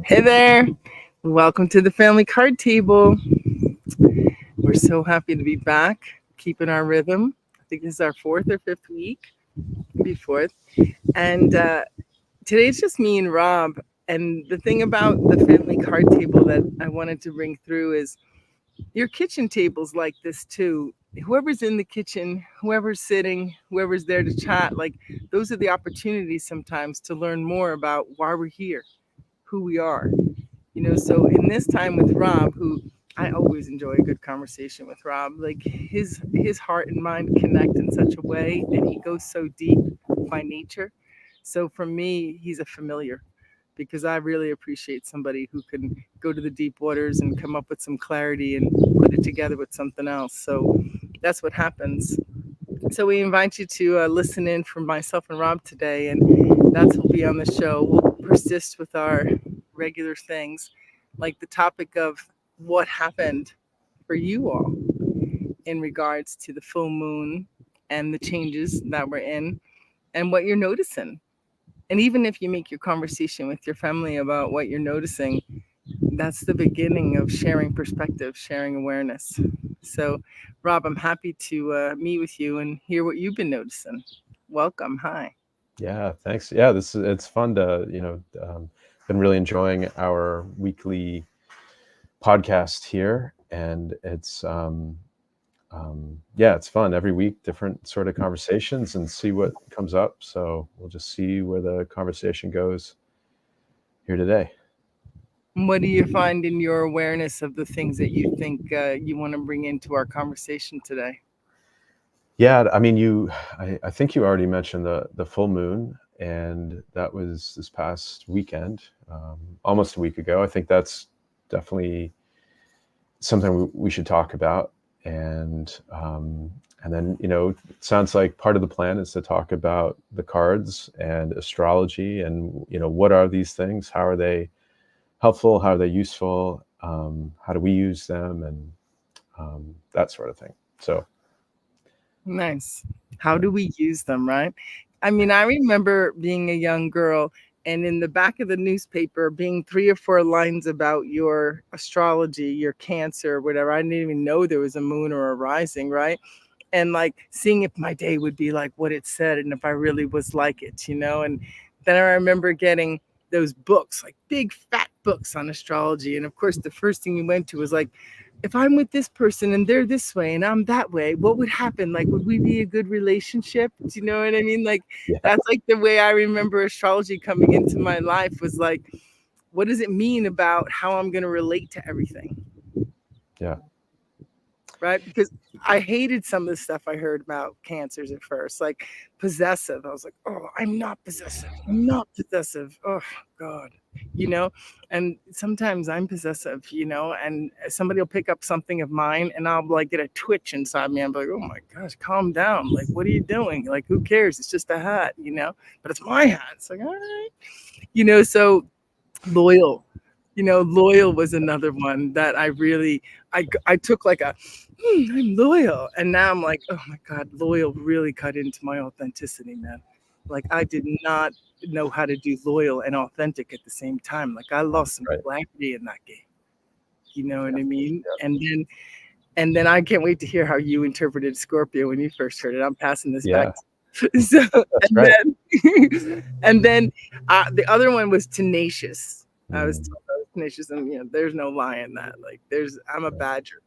Hey there. Welcome to the family card table. We're so happy to be back, keeping our rhythm. I think this is our fourth or fifth week, maybe fourth. And today's just me and Rob. And the thing about the family card table that I wanted to bring through is your kitchen tables like this too. Whoever's in the kitchen, whoever's sitting, whoever's there to chat, like those are the opportunities sometimes to learn more about why we're here, who we are. So in this time with Rob, who I always enjoy a good conversation with Rob, like his heart and mind connect in such a way, and he goes so deep by nature. So for me, he's a familiar because I really appreciate somebody who can go to the deep waters and come up with some clarity and put it together with something else. So that's what happens. So we invite you to listen in for myself and Rob today, and that's who'll be on the show. We'll persist with our regular things, like the topic of what happened for you all in regards to the full moon and the changes that we're in and what you're noticing. And even if you make your conversation with your family about what you're noticing, that's the beginning of sharing perspective, sharing awareness. So, Rob, I'm happy to meet with you and hear what you've been noticing. Welcome. Hi. Yeah, thanks. Yeah, it's fun to, been really enjoying our weekly podcast here, and yeah, it's fun every week, different sort of conversations, and see what comes up. So we'll just see where the conversation goes here today. What do you find in your awareness of the things that you think you want to bring into our conversation today? Yeah, I mean, I think you already mentioned the full moon, and that was this past weekend, almost a week ago. I think that's definitely something we should talk about. And then, it sounds like part of the plan is to talk about the cards and astrology, and what are these things, how are they helpful, how are they useful, how do we use them, and that sort of thing. So Nice. How do we use them, right? I mean, I remember being a young girl and in the back of the newspaper being three or four lines about your astrology, your cancer, whatever. I didn't even know there was a moon or a rising, right? And like seeing if my day would be like what it said and if I really was like it. And then I remember getting those books, like big fat books on astrology. And of course, the first thing you went to was like, if I'm with this person and they're this way and I'm that way, what would happen? Like, would we be a good relationship? Do you know what I mean? Like, yeah, that's like the way I remember astrology coming into my life was like, what does it mean about how I'm going to relate to everything? yeah, Right? Because I hated some of the stuff I heard about cancers at first, like possessive. I was like, oh, I'm not possessive. I'm not possessive. Oh, God. You know, and sometimes I'm possessive, and somebody will pick up something of mine and I'll like get a twitch inside me. I'm like, oh my gosh, calm down. Like, what are you doing? Like, who cares? It's just a hat, but it's my hat. It's like, all right. So loyal. Loyal was another one that I really I took like a I'm loyal. And now I'm like, oh my God, loyal really cut into my authenticity, man. Like I did not know how to do loyal and authentic at the same time. Like I lost some right. clarity in that game. You know what I mean? And then I can't wait to hear how you interpreted Scorpio when you first heard it. I'm passing this back. Yeah, So that's and right. then the other one was tenacious. I was Mm, told I was tenacious, and there's no lie in that. Like I'm a right. badger.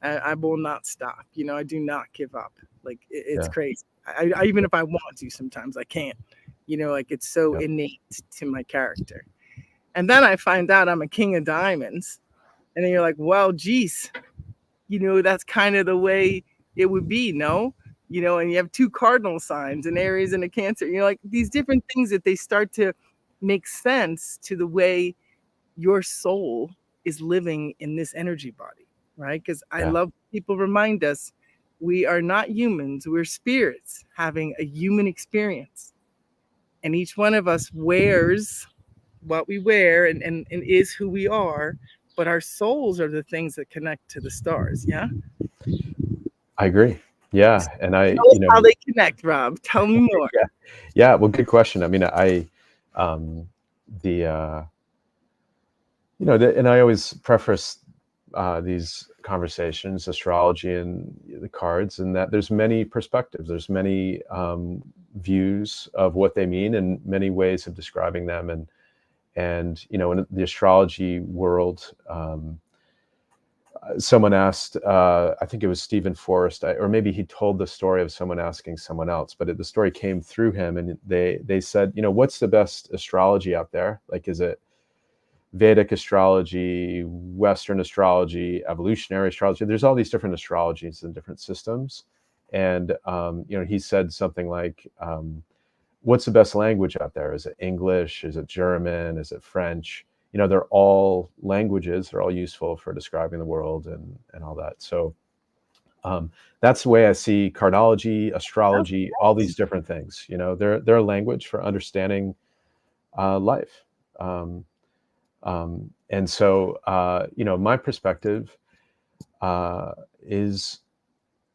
I will not stop. I do not give up. Like it's Yeah, crazy. I even if I want to, sometimes I can't. Like it's so yeah, innate to my character. And then I find out I'm a king of diamonds, and then you're like, well, geez, that's kind of the way it would be, no? And you have two cardinal signs, an Aries and a Cancer. Like these different things that they start to make sense to the way your soul is living in this energy body, right? Because I yeah, love people remind us we are not humans, we're spirits having a human experience. And each one of us wears what we wear and is who we are, but our souls are the things that connect to the stars. Yeah. I agree. Yeah, and Tell us how they connect, Rob. Tell me more. yeah, yeah. Well, good question. I mean, I the and I always preface these conversations, astrology and the cards, and that there's many perspectives, there's many views of what they mean, and many ways of describing them, and in the astrology world, someone asked, I think it was Stephen Forrest, or maybe he told the story of someone asking someone else, but the story came through him, and they said, what's the best astrology out there? Like, is it Vedic astrology, Western astrology, evolutionary astrology? There's all these different astrologies and different systems. And, he said something like, what's the best language out there? Is it English? Is it German? Is it French? They're all languages. They're all useful for describing the world and all that. So that's the way I see cardology, astrology, all these different things. They're a language for understanding life. And so, my perspective is,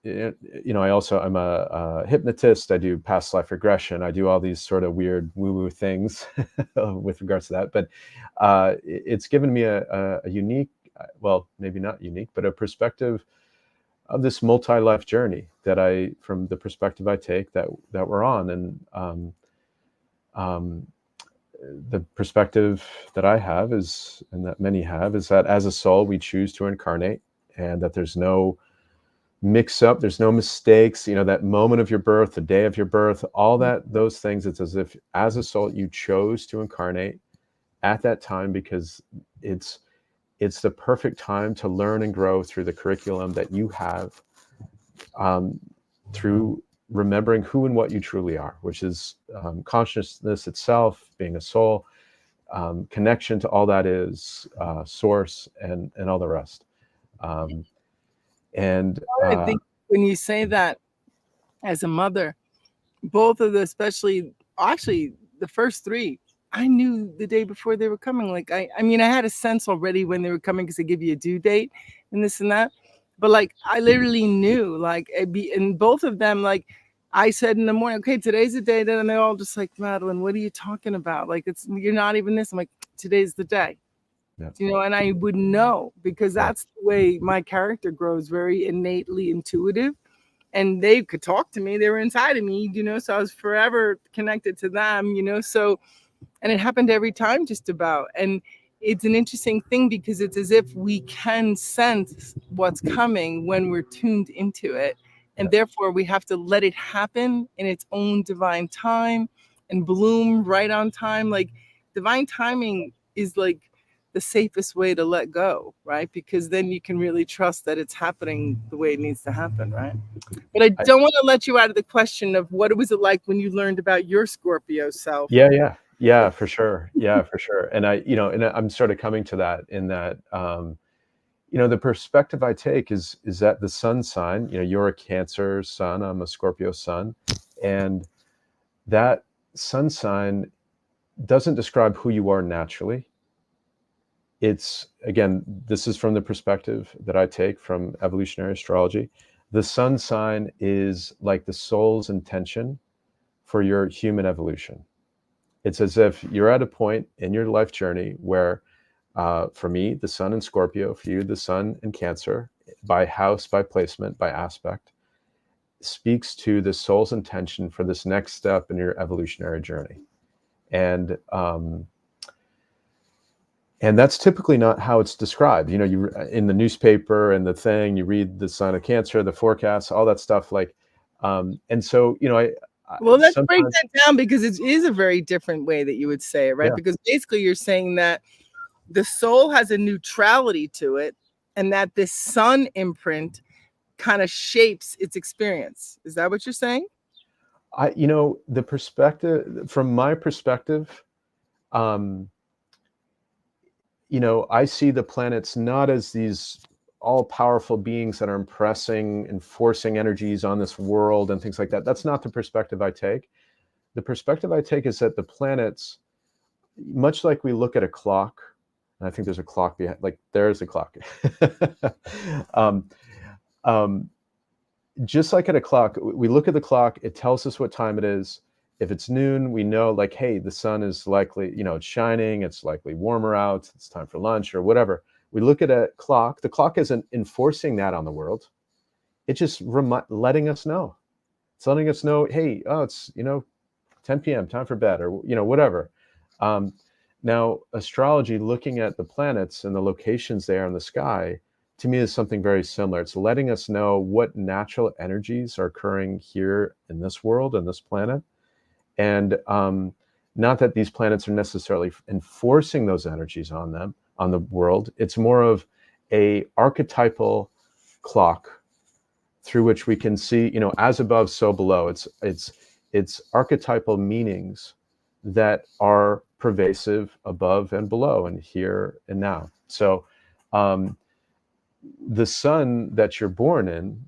I'm a hypnotist. I do past life regression. I do all these sort of weird woo-woo things with regards to that. But it's given me a unique, well, maybe not unique, but a perspective of this multi-life journey from the perspective I take that we're on. And the perspective that I have is, and that many have, is that as a soul, we choose to incarnate, and that there's no mix up, there's no mistakes. That moment of your birth, the day of your birth, all those things, it's as if as a soul you chose to incarnate at that time, because it's the perfect time to learn and grow through the curriculum that you have, through remembering who and what you truly are, which is consciousness itself, being a soul, connection to all that is, source, and all the rest. I think when you say that, as a mother, both of the, especially, actually the first three, I knew the day before they were coming. Like, I mean, I had a sense already when they were coming, because they give you a due date and this and that. But like, I literally knew, like, and both of them, like, I said in the morning, okay, today's the day. And they're all just like, Madeline, what are you talking about? Like, you're not even this. I'm like, today's the day. Yeah. And I would know, because that's the way my character grows, very innately intuitive. And they could talk to me. They were inside of me, so I was forever connected to them, so, and it happened every time, just about. And it's an interesting thing, because it's as if we can sense what's coming when we're tuned into it. And therefore we have to let it happen in its own divine time and bloom right on time. Like, divine timing is like the safest way to let go, right? Because then you can really trust that it's happening the way it needs to happen, right? But I don't want to let you out of the question of what was it like when you learned about your Scorpio self. Yeah, for sure. Yeah, for sure. And I'm sort of coming to that, in that, the perspective I take is that the sun sign, you're a Cancer sun, I'm a Scorpio sun, and that sun sign doesn't describe who you are naturally. It's, again, this is from the perspective that I take from evolutionary astrology. The sun sign is like the soul's intention for your human evolution. It's as if you're at a point in your life journey where, for me, the sun in Scorpio, for you, the sun in Cancer, by house, by placement, by aspect, speaks to the soul's intention for this next step in your evolutionary journey. And that's typically not how it's described. You in the newspaper and the thing, you read the sign of Cancer, the forecast, all that stuff. Like, and so, well, let's break that down, because it is a very different way that you would say it, right? Because basically you're saying that the soul has a neutrality to it, and that this sun imprint kind of shapes its experience. Is that what you're saying? The perspective, from my perspective, I see the planets not as these all-powerful beings that are impressing and forcing energies on this world and things like that. That's not the perspective I take. The perspective I take is that the planets, much like we look at a clock, and I think there's a clock behind, like there's a clock. Just like at a clock, we look at the clock, it tells us what time it is, If it's noon, we know like, hey, the sun is likely, it's shining, it's likely warmer out, it's time for lunch or whatever. We look at a clock. The clock isn't enforcing that on the world. It's just letting us know. It's letting us know, hey, oh, it's 10 p.m. time for bed, or whatever. Now, astrology, looking at the planets and the locations they are in the sky, to me is something very similar. It's letting us know what natural energies are occurring here in this world, in this planet, and not that these planets are necessarily enforcing those energies on them, on the world. It's more of a archetypal clock through which we can see, as above, so below. It's archetypal meanings that are pervasive above and below, and here and now. So the sun that you're born in,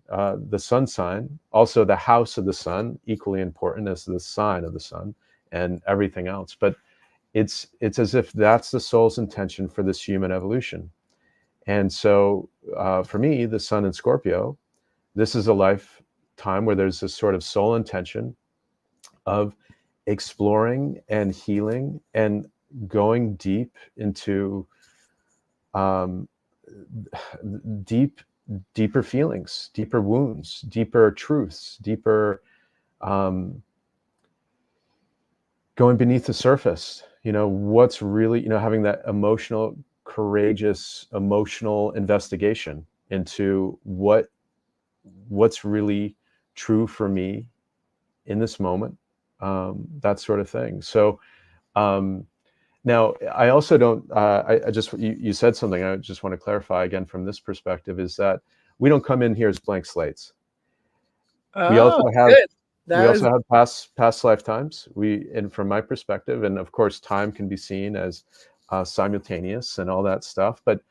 the sun sign, also the house of the sun, equally important as the sign of the sun and everything else. But it's as if that's the soul's intention for this human evolution. And so for me, the sun in Scorpio, this is a lifetime where there's this sort of soul intention of exploring and healing and going deep into deeper feelings, deeper wounds, deeper truths, deeper going beneath the surface. What's really, having that emotional, courageous, emotional investigation into what's really true for me in this moment, that sort of thing. So now I also don't, I just, you said something I just want to clarify again from this perspective, is that we don't come in here as blank slates. We also have good. past lifetimes. And from my perspective, and of course time can be seen as simultaneous and all that stuff, but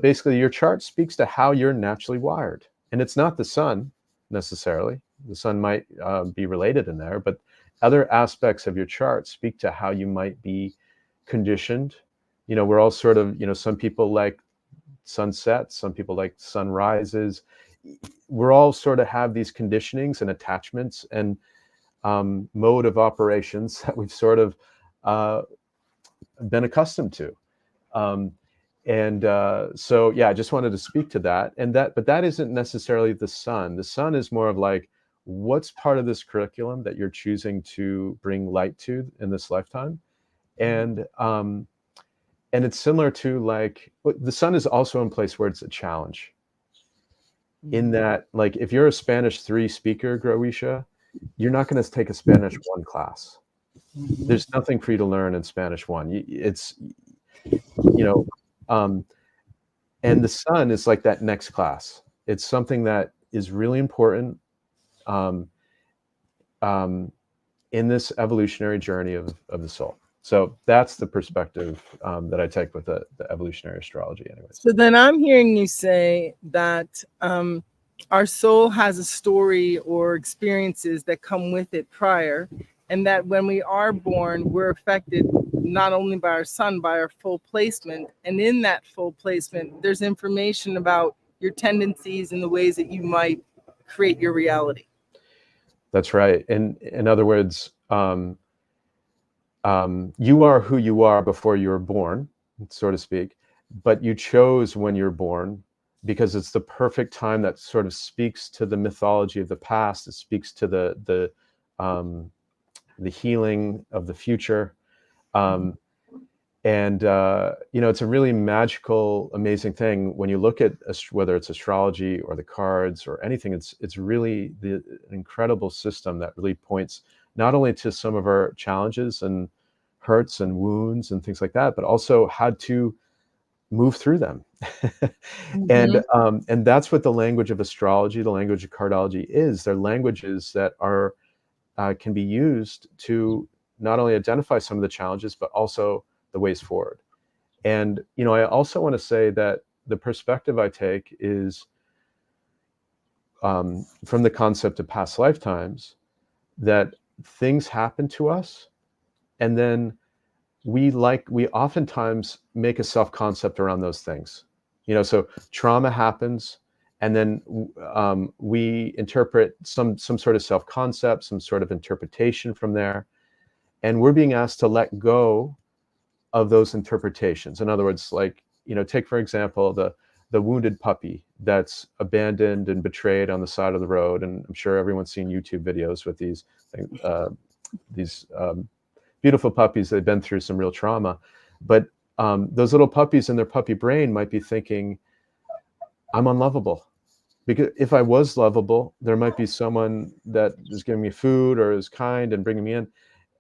basically your chart speaks to how you're naturally wired. And it's not the sun necessarily. The sun might be related in there, but other aspects of your chart speak to how you might be conditioned. We're all sort of, some people like sunsets, some people like sunrises. We're all sort of have these conditionings and attachments and mode of operations that we've sort of been accustomed to. So yeah, I just wanted to speak to that. But that isn't necessarily the sun. The sun is more of like, what's part of this curriculum that you're choosing to bring light to in this lifetime? And it's similar to like, the sun is also in place where it's a challenge. In that, like, if you're a Spanish 3 speaker, Groweesha, you're not going to take a Spanish 1 class. There's nothing for you to learn in Spanish 1. It's, and the sun is like that next class. It's something that is really important in this evolutionary journey of the soul. So that's the perspective that I take with the evolutionary astrology anyways. So then I'm hearing you say that our soul has a story or experiences that come with it prior, and that when we are born, we're affected not only by our sun, by our full placement. And in that full placement, there's information about your tendencies and the ways that you might create your reality. That's right. In other words, you are who you are before you were born, so to speak, but you chose when you're born because it's the perfect time that sort of speaks to the mythology of the past. It speaks to the healing of the future. It's a really magical, amazing thing when you look at whether it's astrology or the cards or anything. It's really the incredible system that really points not only to some of our challenges and hurts and wounds and things like that, but also how to move through them. And that's what the language of astrology, the language of cardology is. They're languages that are can be used to not only identify some of the challenges, but also the ways forward. And, I also want to say that the perspective I take is from the concept of past lifetimes, that things happen to us, and then we oftentimes make a self-concept around those things. So trauma happens, and then we interpret some sort of self-concept, some sort of interpretation from there. And we're being asked to let go of those interpretations. In other words, like, take for example the wounded puppy that's abandoned and betrayed on the side of the road. And I'm sure everyone's seen YouTube videos with these beautiful puppies. They've been through some real trauma, but those little puppies in their puppy brain might be thinking, I'm unlovable. Because if I was lovable, there might be someone that is giving me food or is kind and bringing me in.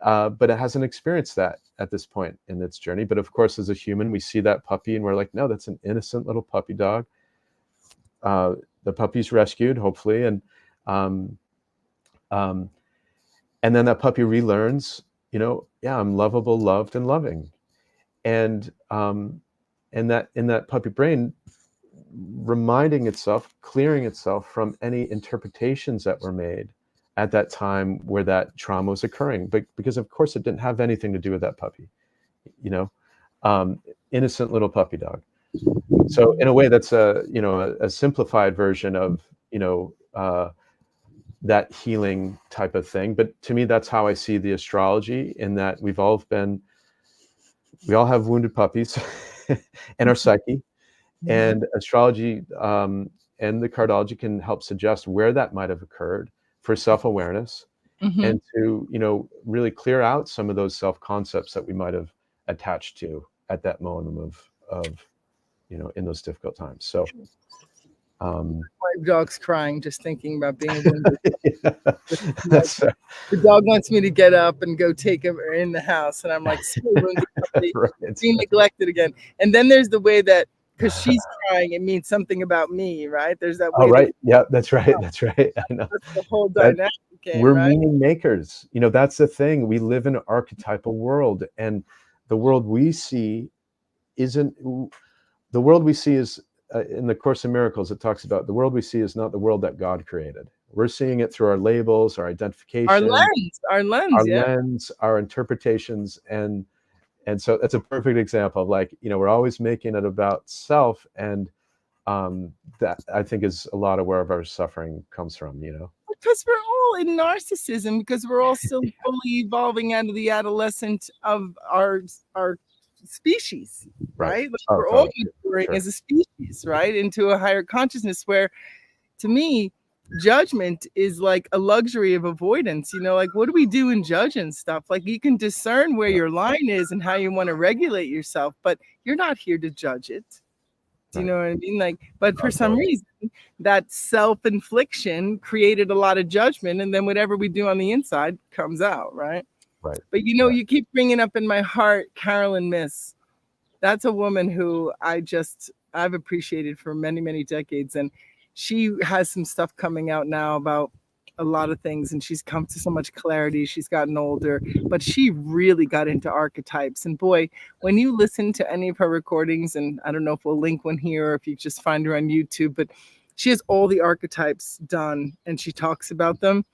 But it hasn't experienced that at this point in its journey. But of course, as a human, we see that puppy and we're like, no, that's an innocent little puppy dog. The puppy's rescued, hopefully. And then that puppy relearns, yeah, I'm lovable, loved, and loving. And that in that puppy brain, reminding itself, clearing itself from any interpretations that were made at that time where that trauma was occurring, but because of course it didn't have anything to do with that puppy, innocent little puppy dog. So in a way, that's a simplified version of that healing type of thing. But to me, that's how I see the astrology, in that we all have wounded puppies in our psyche. And astrology and the cardology can help suggest where that might have occurred for self-awareness, and to really clear out some of those self-concepts that we might have attached to at that moment of in those difficult times. So my dog's crying just thinking about being a wounded. That's the dog wants me to get up and go take him in the house, and I'm like, right. being neglected again. And then there's the way that, because she's crying, it means something about me, right? There's that way. Oh, right. Yeah, that's right. That's right. I know. That's the whole dynamic. We're meaning makers. That's the thing. We live in an archetypal world, and the world we see isn't the world we see is in the Course in Miracles. It talks about the world we see is not the world that God created. We're seeing it through our labels, our identification, our lens, our interpretations, and so that's a perfect example of, like, we're always making it about self, and that, I think, is a lot of where our suffering comes from. Because we're all in narcissism, because we're all still fully evolving out of the adolescent of our species, right? Like, we're all maturing as a species, right, into a higher consciousness, where, to me, judgment is like a luxury of avoidance. Like, what do we do in judging stuff? Like, you can discern where your line is and how you want to regulate yourself, but you're not here to judge it. Do you know what I mean? Like, but for some reason, that self-infliction created a lot of judgment, and then whatever we do on the inside comes out, right? Right. But you keep bringing up in my heart Carolyn Myss. That's a woman who I've appreciated for many, many decades, and she has some stuff coming out now about a lot of things, and she's come to so much clarity. She's gotten older, but she really got into archetypes. And boy, when you listen to any of her recordings, and I don't know if we'll link one here or if you just find her on YouTube, but she has all the archetypes done and she talks about them.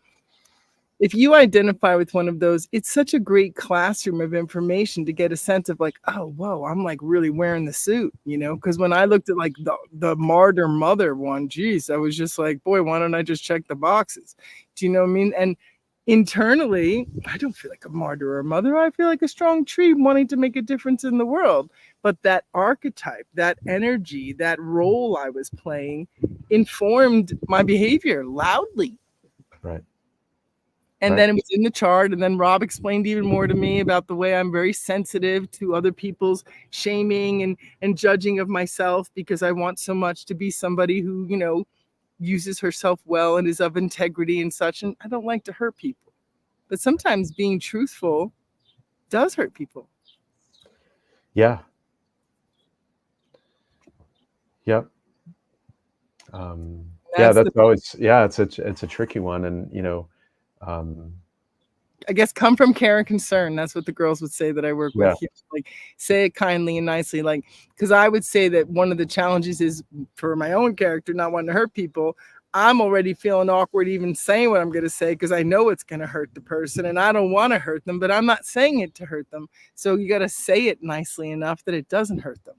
If you identify with one of those, it's such a great classroom of information to get a sense of, like, oh, whoa, I'm like really wearing the suit, because when I looked at like the martyr mother one, geez, I was just like, boy, why don't I just check the boxes? Do you know what I mean? And internally, I don't feel like a martyr or a mother. I feel like a strong tree wanting to make a difference in the world. But that archetype, that energy, that role I was playing informed my behavior loudly. Right. And then it was in the chart. And then Rob explained even more to me about the way I'm very sensitive to other people's shaming and judging of myself, because I want so much to be somebody who, uses herself well and is of integrity and such. And I don't like to hurt people. But sometimes being truthful does hurt people. Yeah. Yep. That's always, it's a tricky one. And, I guess come from care and concern. That's what the girls would say that I work with. Like, say it kindly and nicely. Like, because I would say that one of the challenges is, for my own character, not wanting to hurt people, I'm already feeling awkward even saying what I'm going to say, because I know it's going to hurt the person and I don't want to hurt them, but I'm not saying it to hurt them. So you got to say it nicely enough that it doesn't hurt them.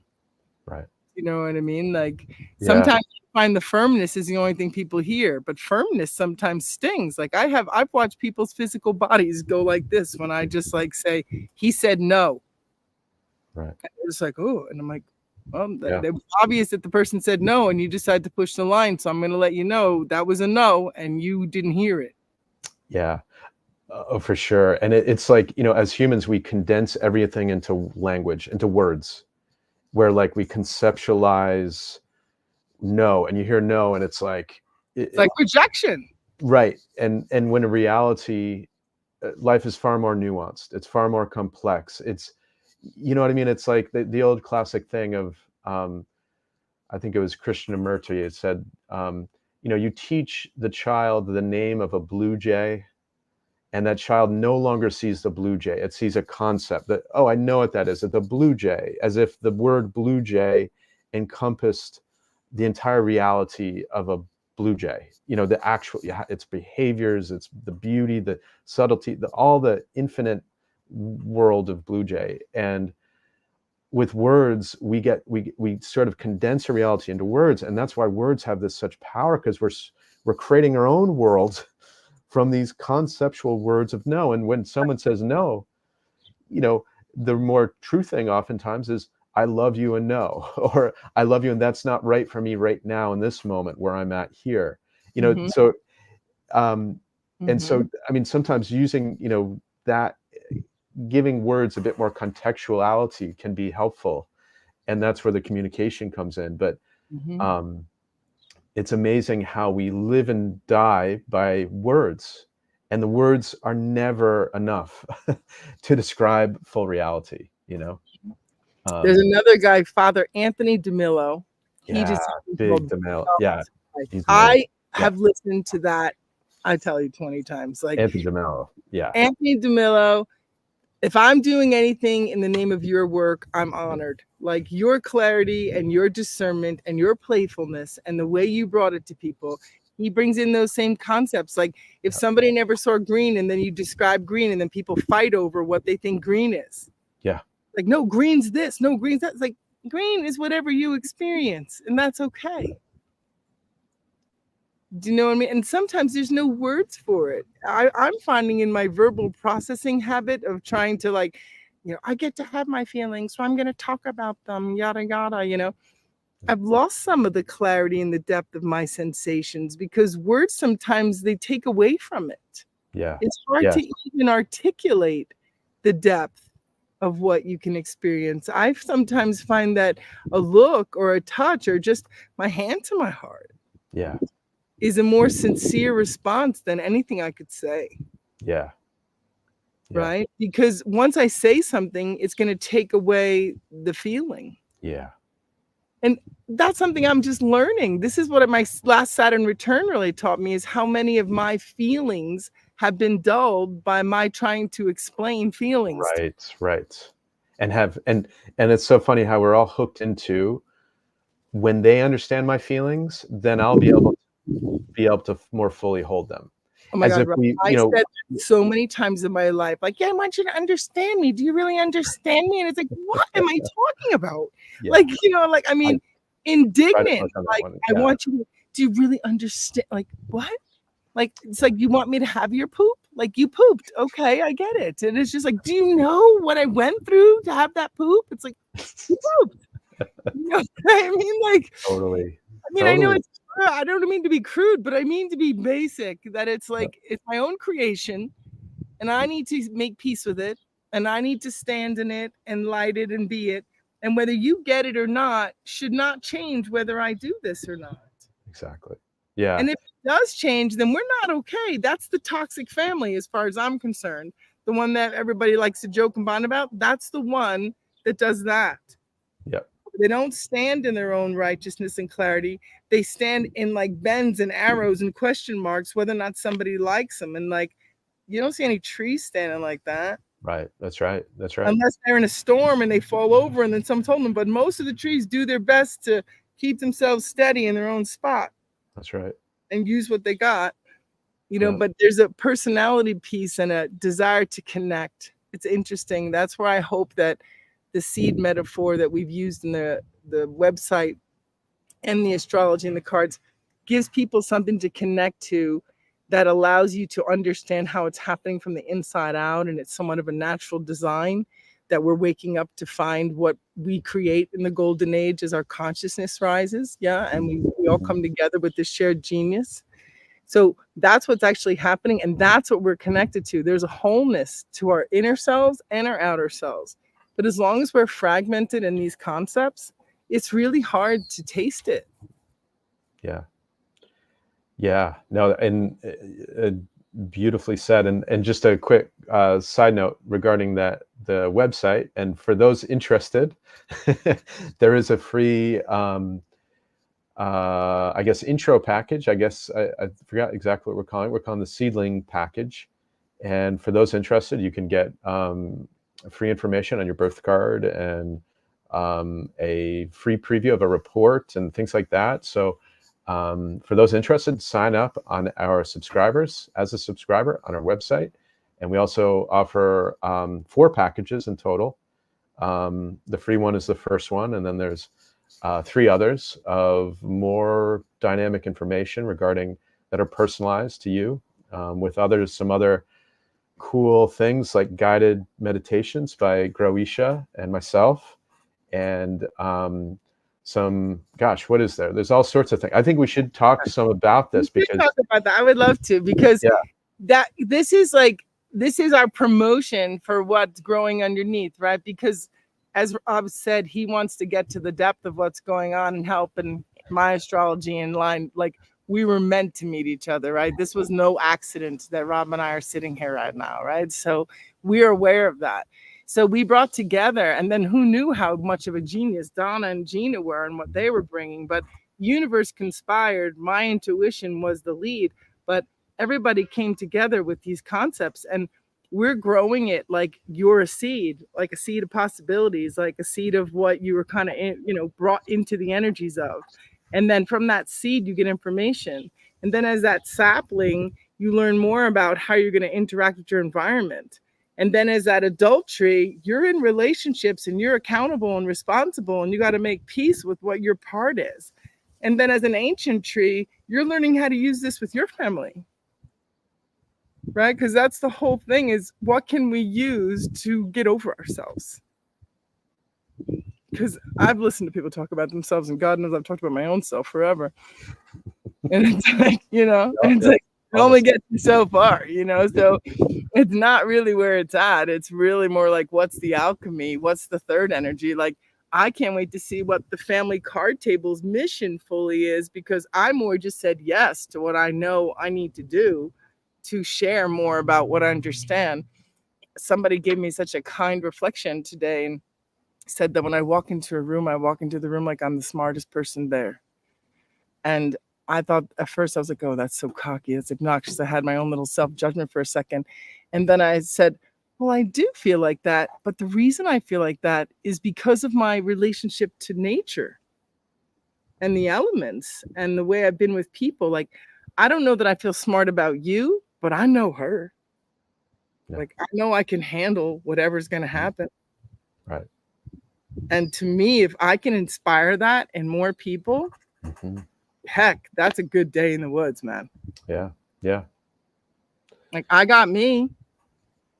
Right. You know what I mean? Like Yeah. sometimes you find the firmness is the only thing people hear, but firmness sometimes stings. Like I've watched people's physical bodies go like this when I just like say, he said no. Right. It's like, oh, and I'm like, well, Yeah. it was obvious that the person said no, and you decide to push the line. So I'm going to let you know that was a no, and you didn't hear it. Yeah. Oh, for sure. And it's like, as humans, we condense everything into language, into words, where like we conceptualize no, and you hear no, and it's like, It's like rejection. right. And when in reality, life is far more nuanced. It's far more complex. It's, you know what I mean? It's like the old classic thing of, I think it was Krishnamurti. It said, you teach the child the name of a blue jay, and that child no longer sees the blue jay. It sees a concept that, oh, I know what that is. The blue jay, as if the word blue jay encompassed the entire reality of a blue jay. The actual, its behaviors, its the beauty, the subtlety, all the infinite world of blue jay. And with words, we sort of condense a reality into words, and that's why words have this such power, because we're creating our own world from these conceptual words of no. And when someone says no, the more true thing oftentimes is, I love you and no, or I love you and that's not right for me right now in this moment where I'm at here. So and so, I mean, sometimes using, that, giving words a bit more contextuality can be helpful, and that's where the communication comes in. But it's amazing how we live and die by words, and the words are never enough to describe full reality. There's another guy, Father Anthony DeMillo. He Yeah, just big DeMille. Yeah, he's amazing. I have listened to that, I tell you, 20 times. Like Anthony DeMille. Yeah. Anthony DeMillo, if I'm doing anything in the name of your work, I'm honored. Like your clarity and your discernment and your playfulness and the way you brought it to people, he brings in those same concepts. Like if somebody never saw green and then you describe green and then people fight over what they think green is. Yeah. Like, no, green's this, no, green's that. It's like green is whatever you experience, and that's okay. Do you know what I mean? And sometimes there's no words for it. I'm finding in my verbal processing habit of trying to I get to have my feelings, so I'm going to talk about them, yada, yada, I've lost some of the clarity and the depth of my sensations because words sometimes they take away from it. Yeah. It's hard to even articulate the depth of what you can experience. I sometimes find that a look or a touch or just my hand to my heart is a more sincere response than anything I could say. Yeah. Right? Because once I say something, it's going to take away the feeling. Yeah. And that's something I'm just learning. This is what my last Saturn return really taught me, is how many of my feelings have been dulled by my trying to explain feelings. Right. And it's so funny how we're all hooked into, when they understand my feelings, then I'll be able to more fully hold them. Oh my God, Rob, I said that so many times in my life, like, yeah, I want you to understand me. Do you really understand me? And it's like, what am I talking about? Yeah. Like, I mean, indignant. Like, I want you to, do you really understand? Like, what? Like, it's like, you want me to have your poop? Like, you pooped. Okay, I get it. And it's just like, do you know what I went through to have that poop? It's like, you pooped. You know what I mean? Like, totally. I mean, I know it's, I don't mean to be crude, but I mean to be basic, that it's like, it's my own creation and I need to make peace with it and I need to stand in it and light it and be it. And whether you get it or not should not change whether I do this or not. Exactly. Yeah. And if it does change, then we're not okay. That's the toxic family, as far as I'm concerned. The one that everybody likes to joke and bond about, that's the one that does that. Yep. They don't stand in their own righteousness and clarity. They stand in like bends and arrows and question marks, whether or not somebody likes them. And like, you don't see any trees standing like that. Right. That's right. Unless they're in a storm and they fall over and then someone told them. But most of the trees do their best to keep themselves steady in their own spot. That's right. And use what they got, but there's a personality piece and a desire to connect. It's interesting. That's where I hope that the seed metaphor that we've used in the website and the astrology and the cards gives people something to connect to that allows you to understand how it's happening from the inside out. And it's somewhat of a natural design that we're waking up to find what we create in the golden age as our consciousness rises. Yeah. And we all come together with this shared genius. So that's what's actually happening. And that's what we're connected to. There's a wholeness to our inner selves and our outer selves. But as long as we're fragmented in these concepts, it's really hard to taste it. Yeah. Yeah. No, and beautifully said. And just a quick side note regarding the website. And for those interested, there is a free, I guess, intro package. I guess I forgot exactly what we're calling it. We're calling the seedling package. And for those interested, you can get free information on your birth card and a free preview of a report and things like that. So for those interested, sign up on our subscribers as a subscriber on our website. And we also offer 4 packages in total. The free one is the first one, and then there's 3 others of more dynamic information regarding that are personalized to you, with some other cool things like guided meditations by Groweesha and myself, and what is there? There's all sorts of things. I think we should talk some about this because talk about that. I would love to, because this is our promotion for what's growing underneath, right? Because as Rob said, he wants to get to the depth of what's going on and help, and my astrology in line. Like, we were meant to meet each other, right? This was no accident that Rob and I are sitting here right now, right? So we're aware of that. So we brought together, and then who knew how much of a genius Donna and Gina were and what they were bringing, but universe conspired. My intuition was the lead, but everybody came together with these concepts, and we're growing it like you're a seed of possibilities, like a seed of what you were kind of, brought into the energies of. And then from that seed, you get information. And then as that sapling, you learn more about how you're going to interact with your environment. And then as that adult tree, you're in relationships and you're accountable and responsible, and you got to make peace with what your part is. And then as an ancient tree, you're learning how to use this with your family. Right? Because that's the whole thing, is what can we use to get over ourselves? Because I've listened to people talk about themselves, and God knows I've talked about my own self forever. And it's like, it's like you only get so far, so it's not really where it's at. It's really more like, what's the alchemy? What's the third energy? Like, I can't wait to see what the family card table's mission fully is, because I more just said yes to what I know I need to do to share more about what I understand. Somebody gave me such a kind reflection today and said that when I walk into a room, I walk into the room like I'm the smartest person there. And I thought at first, I was like, oh, that's so cocky. That's obnoxious. I had my own little self-judgment for a second. And then I said, well, I do feel like that. But the reason I feel like that is because of my relationship to nature and the elements and the way I've been with people. Like, I don't know that I feel smart about you, but I know her. Yeah. Like, I know I can handle whatever's going to happen. Right. And to me, if I can inspire that in more people, heck, that's a good day in the woods, man. Yeah. Yeah. Like, I got me.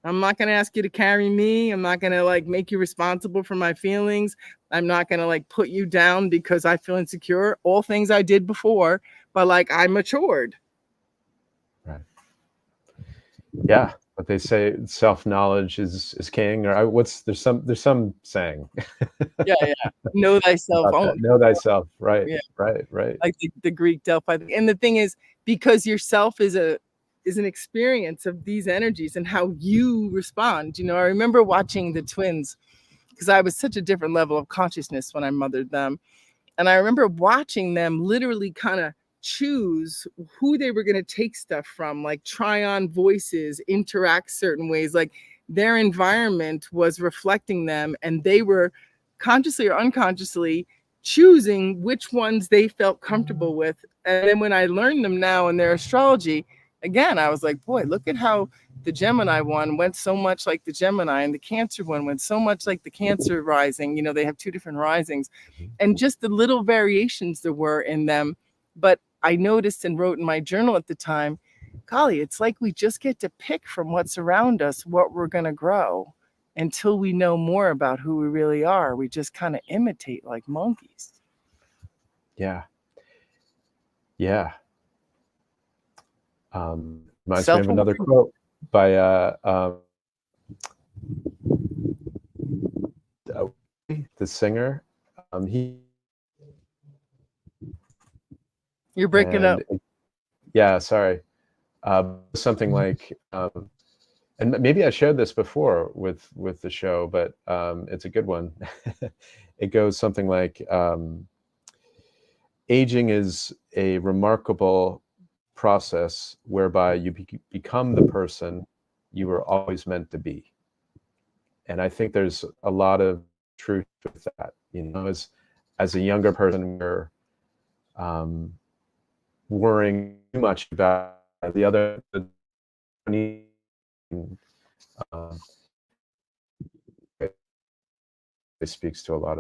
I'm not going to ask you to carry me. I'm not going to make you responsible for my feelings. I'm not going to put you down because I feel insecure. All things I did before, but I matured. Right. Yeah. But they say self-knowledge is king, or there's some saying. Yeah. Know thyself. Know thyself. Right. Yeah. Right. Like the Greek Delphi. And the thing is, because yourself is an experience of these energies and how you respond. I remember watching the twins, because I was such a different level of consciousness when I mothered them. And I remember watching them literally kind of choose who they were going to take stuff from, try on voices, interact certain ways. Their environment was reflecting them, and they were consciously or unconsciously choosing which ones they felt comfortable with. And then when I learned them now in their astrology, again, I was like, boy, look at how the Gemini one went so much like the Gemini, and the Cancer one went so much like the Cancer rising. They have two different risings, and just the little variations there were in them. But I noticed and wrote in my journal at the time, golly, it's like we just get to pick from what's around us what we're going to grow. Until we know more about who we really are, we just kind of imitate like monkeys. Yeah. Yeah. Reminds me of another Self-awareness. quote by the singer. He You're breaking up. and yeah, sorry. Something like, and maybe I shared this before with the show, but it's a good one. It goes something like, aging is a remarkable process whereby you become the person you were always meant to be. And I think there's a lot of truth with that. As a younger person, we're worrying too much about the other. Um, it speaks to a lot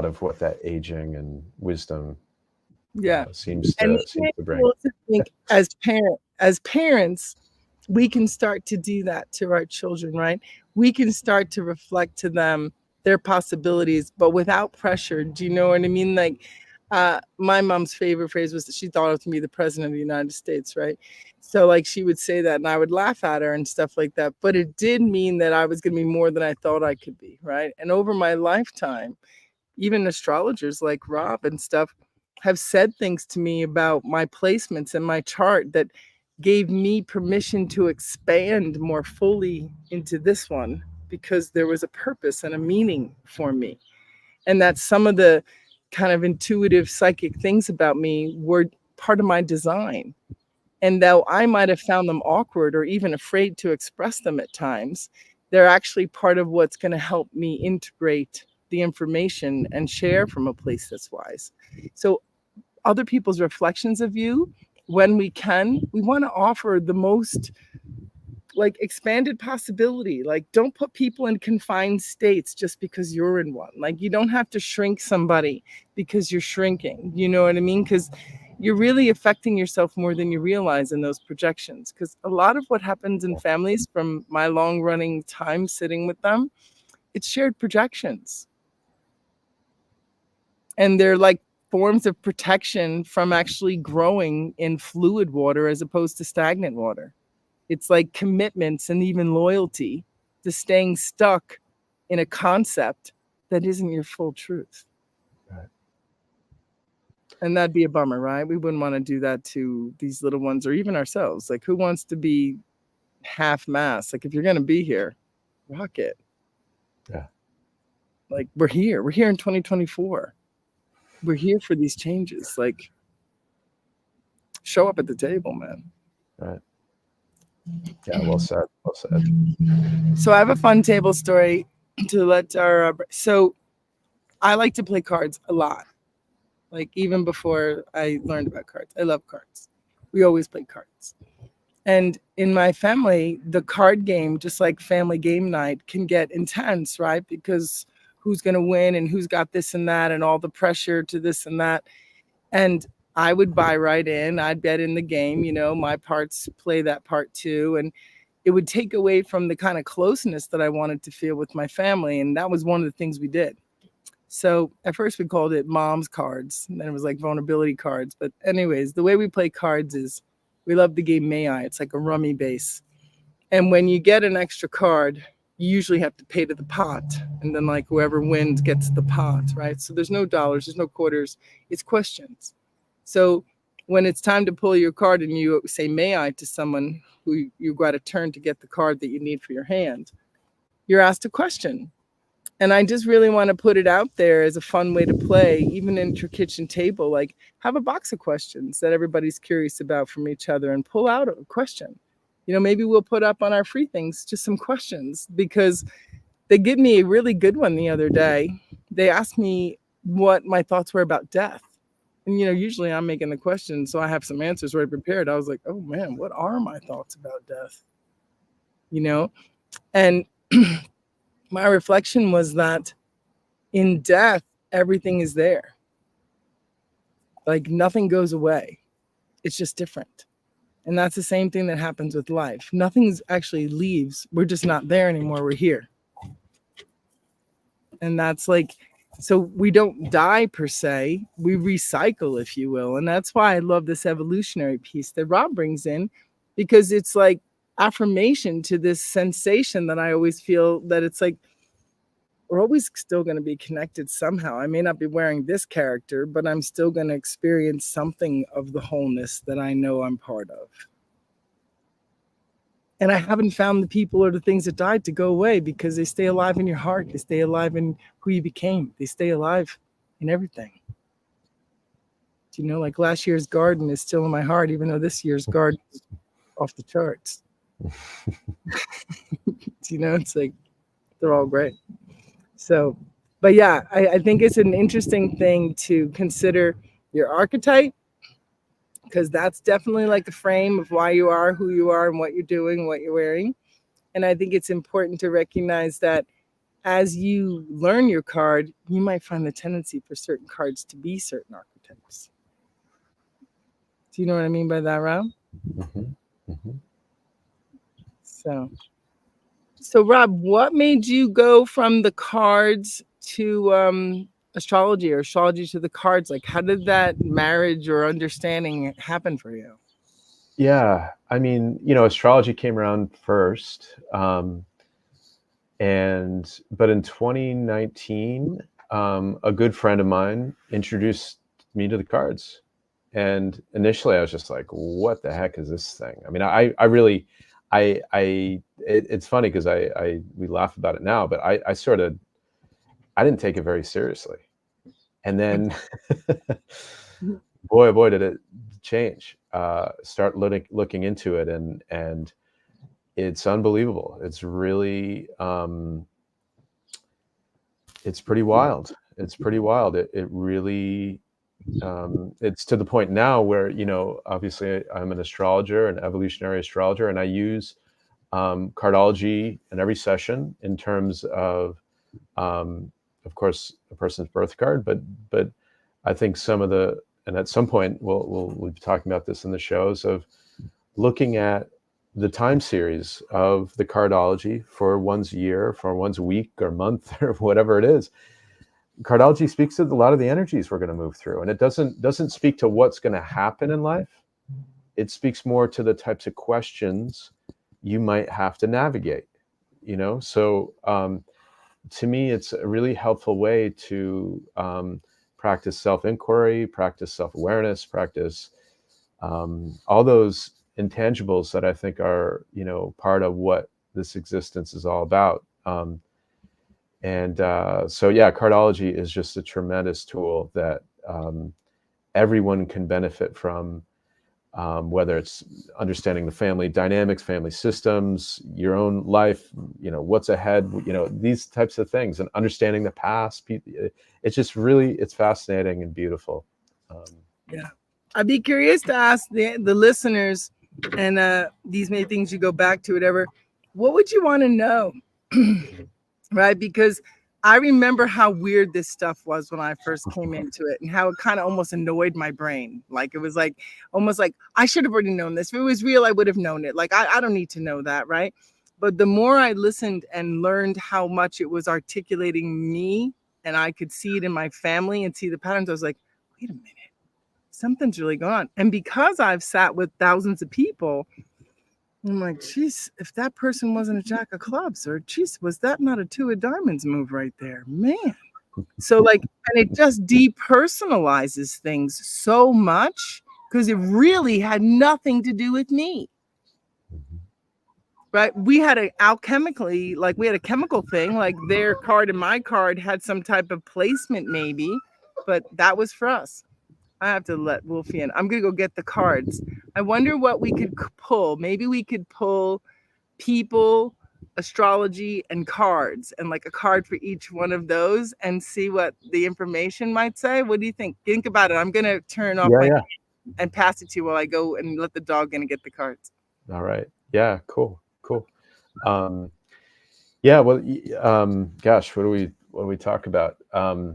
of what that aging and wisdom seems And to bring. I think as parents, we can start to do that to our children, right? We can start to reflect to them their possibilities, but without pressure. Do you know what I mean? Like, my mom's favorite phrase was that she thought I was going to be the president of the United States, right? So, like, she would say that, and I would laugh at her and stuff like that. But it did mean that I was going to be more than I thought I could be, right? And over my lifetime, even astrologers like Rob and stuff have said things to me about my placements and my chart that gave me permission to expand more fully into this one, because there was a purpose and a meaning for me. And that some of the kind of intuitive psychic things about me were part of my design. And though I might have found them awkward or even afraid to express them at times, they're actually part of what's going to help me integrate the information and share from a place that's wise. So, other people's reflections of you, when we can, we want to offer the most like expanded possibility. Like, don't put people in confined states just because you're in one. Like, you don't have to shrink somebody because you're shrinking. You know what I mean? Because you're really affecting yourself more than you realize in those projections. Because a lot of what happens in families, from my long running time sitting with them, it's shared projections. And they're like forms of protection from actually growing in fluid water as opposed to stagnant water. It's like commitments and even loyalty to staying stuck in a concept that isn't your full truth. Right. And that'd be a bummer, right? We wouldn't want to do that to these little ones or even ourselves. Like, who wants to be half mass? Like, if you're going to be here, rock it. Yeah. Like, we're here. We're here in 2024. We're here for these changes. Like, show up at the table, man. Right. Yeah, well said. Well said. So I have a fun table story to let our. So I like to play cards a lot. Like, even before I learned about cards, I love cards. We always play cards. And in my family, the card game, just like family game night, can get intense, right? Because who's going to win and who's got this and that and all the pressure to this and that. And I would buy right in. I'd bet in the game, my parts play that part too. And it would take away from the kind of closeness that I wanted to feel with my family. And that was one of the things we did. So at first we called it mom's cards, and then it was like vulnerability cards. But anyways, the way we play cards is we love the game May I. It's like a rummy base. And when you get an extra card, you usually have to pay to the pot. And then like whoever wins gets the pot, right? So there's no dollars, there's no quarters, it's questions. So when it's time to pull your card and you say May I to someone who you got a turn to get the card that you need for your hand, you're asked a question. And I just really want to put it out there as a fun way to play, even in your kitchen table. Like, have a box of questions that everybody's curious about from each other and pull out a question. Maybe we'll put up on our free things just some questions, because they gave me a really good one the other day. They asked me what my thoughts were about death. And usually I'm making the question, so I have some answers already prepared. I was like, oh man, what are my thoughts about death? And my reflection was that in death, everything is there. Like nothing goes away. It's just different. And that's the same thing that happens with life. Nothing's actually leaves. We're just not there anymore. We're here. And that's like, so we don't die per se, we recycle, if you will. And that's why I love this evolutionary piece that Rob brings in, because it's like affirmation to this sensation that I always feel that it's like, we're always still going to be connected somehow. I may not be wearing this character, but I'm still going to experience something of the wholeness that I know I'm part of. And I haven't found the people or the things that died to go away, because they stay alive in your heart. They stay alive in who you became. They stay alive in everything. Like last year's garden is still in my heart, even though this year's garden is off the charts. It's like they're all great. So, but yeah, I think it's an interesting thing to consider your archetype, because that's definitely like the frame of why you are who you are and what you're doing, what you're wearing. And I think it's important to recognize that as you learn your card, you might find the tendency for certain cards to be certain archetypes. Do you know what I mean by that, Rob? Mm-hmm. Mm-hmm. So Rob, what made you go from the cards to astrology, or astrology to the cards? Like, how did that marriage or understanding happen for you? Yeah, I mean, astrology came around first, but in 2019, a good friend of mine introduced me to the cards, and initially I was just like, "What the heck is this thing?" I mean, I really, it's funny because we laugh about it now, but I didn't take it very seriously, and then, boy, oh boy, did it change. Start looking into it, and it's unbelievable. It's really, it's pretty wild. It's pretty wild. It really, it's to the point now where, obviously I'm an astrologer, an evolutionary astrologer, and I use cardology in every session in terms of course, a person's birth card, but I think and at some point we'll be talking about this in the shows, of looking at the time series of the cardology for one's year, for one's week or month or whatever it is. Cardology speaks to a lot of the energies we're going to move through, and it doesn't speak to what's going to happen in life. It speaks more to the types of questions you might have to navigate. So to me, it's a really helpful way to practice self-inquiry, practice self-awareness, practice all those intangibles that I think are, part of what this existence is all about. So yeah, cardology is just a tremendous tool that everyone can benefit from, whether it's understanding the family dynamics, family systems, your own life, what's ahead, these types of things, and understanding the past. It's just really, it's fascinating and beautiful. Yeah. I'd be curious to ask the listeners, and these many things you go back to, whatever, what would you want to know? Right? Because I remember how weird this stuff was when I first came into it, and how it kind of almost annoyed my brain. Like, it was like, almost like, I should have already known this. If it was real, I would have known it. Like, I don't need to know that, right? But the more I listened and learned how much it was articulating me, and I could see it in my family and see the patterns, I was like, wait a minute, something's really going on. And because I've sat with thousands of people, I'm like, geez, if that person wasn't a jack of clubs, or geez, was that not a two of diamonds move right there, man? So like, and it just depersonalizes things so much, because it really had nothing to do with me. Right? We had a alchemically, like, we had a chemical thing, like their card and my card had some type of placement maybe, but that was for us. I have to let Wolfie in. I'm going to go get the cards. I wonder what we could pull. Maybe we could pull people astrology, and cards, and like a card for each one of those, and see what the information might say? What do you think? Think about it. I'm going to turn off Yeah, my yeah. and pass it to you while I go and let the dog in and get the cards. All right. Yeah, cool. Cool. Yeah, well, gosh, what do we talk about? I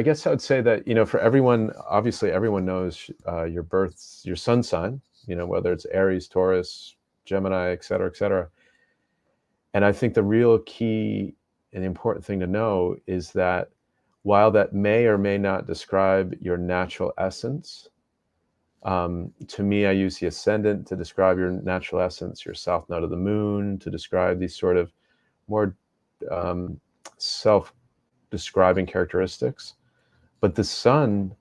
guess I would say that, for everyone, obviously everyone knows your sun sign, whether it's Aries, Taurus, Gemini, et cetera, et cetera. And I think the real key and important thing to know is that while that may or may not describe your natural essence, to me, I use the ascendant to describe your natural essence, your south node of the moon to describe these sort of more self-describing characteristics. But the sun,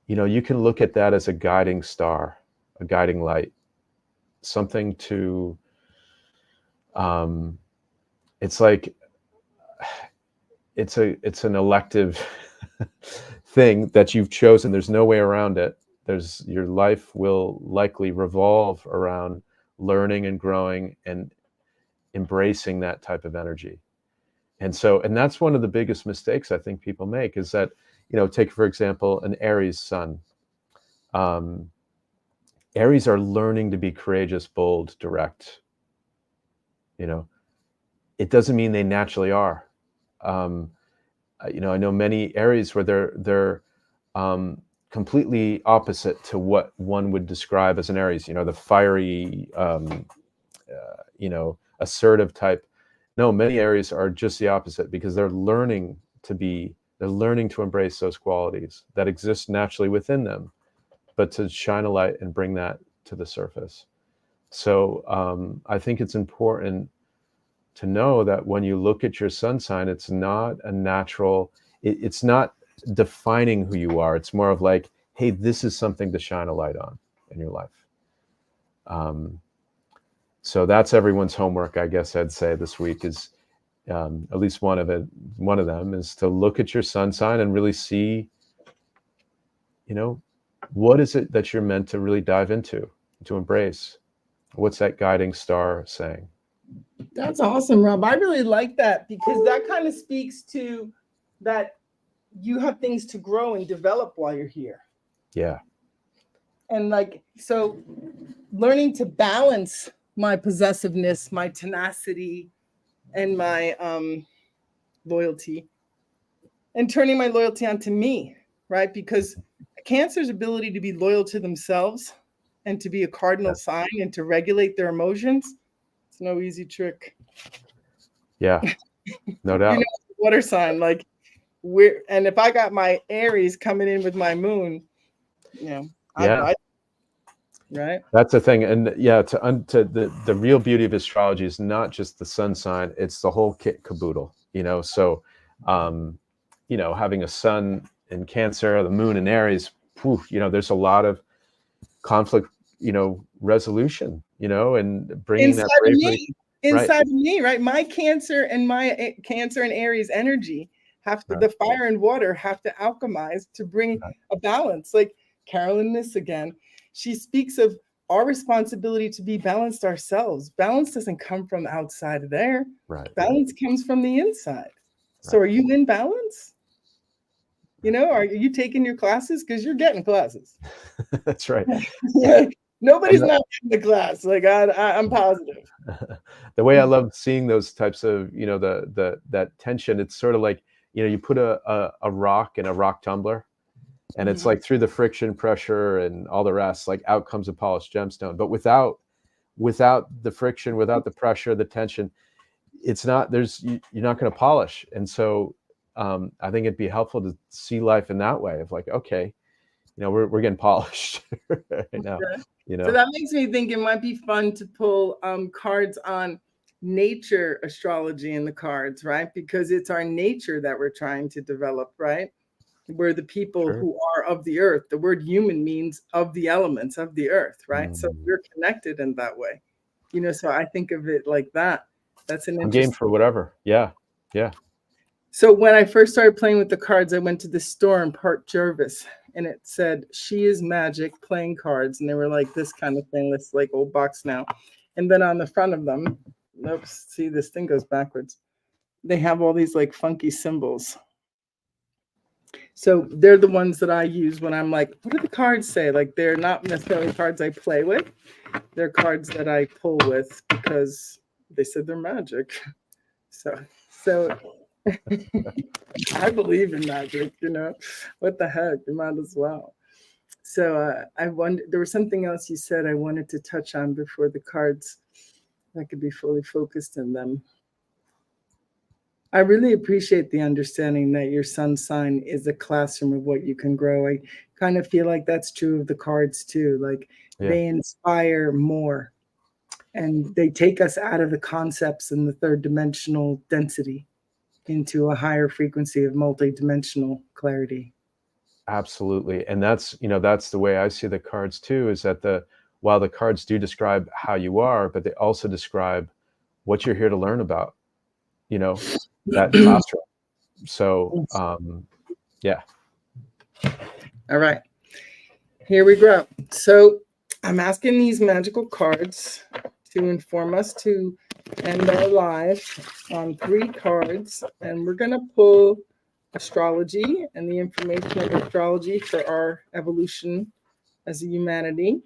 you can look at that as a guiding star, a guiding light, something to, it's like, it's an elective thing that you've chosen. There's no way around it. Your life will likely revolve around learning and growing and embracing that type of energy. And that's one of the biggest mistakes I think people make is that, take, for example, an Aries sun. Aries are learning to be courageous, bold, direct. It doesn't mean they naturally are. I know many Aries where they're completely opposite to what one would describe as an Aries. The fiery, assertive type. No, many Aries are just the opposite because they're learning to embrace those qualities that exist naturally within them, but to shine a light and bring that to the surface. So I think it's important to know that when you look at your sun sign, it's not a natural, it's not defining who you are. It's more of like, hey, this is something to shine a light on in your life. So that's everyone's homework, I guess I'd say this week is, at least one of them is to look at your sun sign and really see, what is it that you're meant to really dive into, to embrace? What's that guiding star saying? That's awesome, Rob. I really like that because that kind of speaks to that you have things to grow and develop while you're here. Yeah. And so learning to balance my possessiveness, my tenacity, and my loyalty, and turning my loyalty onto me, right? Because Cancer's ability to be loyal to themselves and to be a cardinal sign and to regulate their emotions, it's no easy trick. Yeah, no doubt. Water sign, and if I got my Aries coming in with my moon, right? That's the thing. And yeah, the real beauty of astrology is not just the sun sign, it's the whole kit caboodle, so having a sun in Cancer, the moon in Aries, there's a lot of conflict, resolution, and bringing inside that bravery inside of me, right? My Cancer and Aries energy the fire and water have to alchemize to bring a balance. Like Carolyn Miss again, she speaks of our responsibility to be balanced ourselves. Balance doesn't come from outside of there. Right. Balance comes from the inside. So are you in balance? Are you taking your classes? Because you're getting classes. That's right. Nobody's not getting the class. I'm positive. The way I love seeing those types of, that tension, it's sort of like, you put a rock in a rock tumbler, and it's like through the friction, pressure, and all the rest, like out comes a polished gemstone. But without the friction, without the pressure, the tension, it's not, you're not going to polish. And so I think it'd be helpful to see life in that way of like, okay, we're getting polished right now. So that makes me think it might be fun to pull cards on nature astrology in the cards, right? Because it's our nature that we're trying to develop, right? We're the people who are of the earth. The word human means of the elements of the earth, right? So we're connected in that way. So I think of it like that. That's an interesting game for whatever. Yeah. So when I first started playing with the cards, I went to the store in Park Jervis, and it said, "She is magic playing cards." And they were like this kind of thing, this like old box now. And then on the front of them, oops, see, this thing goes backwards. They have all these like funky symbols. So they're the ones that I use when I'm like, what do the cards say? Like, they're not necessarily cards I play with. They're cards that I pull with because they said they're magic. So I believe in magic, what the heck, you might as well. So I wonder, there was something else you said I wanted to touch on before the cards. I could be fully focused in them. I really appreciate the understanding that your sun sign is a classroom of what you can grow. I kind of feel like that's true of the cards too. Like they inspire more and they take us out of the concepts and the third dimensional density into a higher frequency of multidimensional clarity. Absolutely. And that's the way I see the cards too, is that while the cards do describe how you are, but they also describe what you're here to learn about, that classroom. So, yeah. All right, here we go. So I'm asking these magical cards to inform us to end our lives on 3 cards, and we're going to pull astrology and the information of astrology for our evolution as a humanity.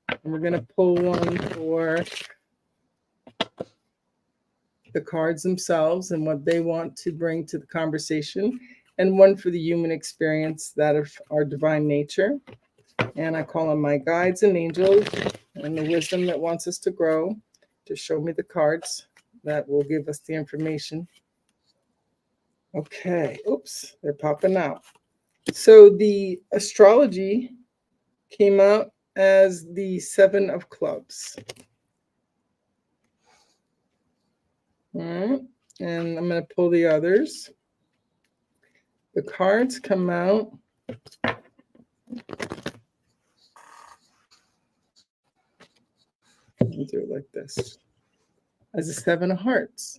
And we're going to pull one for the cards themselves and what they want to bring to the conversation, and one for the human experience, that of our divine nature. And I call on my guides and angels and the wisdom that wants us to grow to show me the cards that will give us the information. Okay, oops, they're popping out. So the astrology came out as the 7 of clubs. All right, and I'm going to pull the others. The cards come out. Let me do it like this. As a 7 of hearts.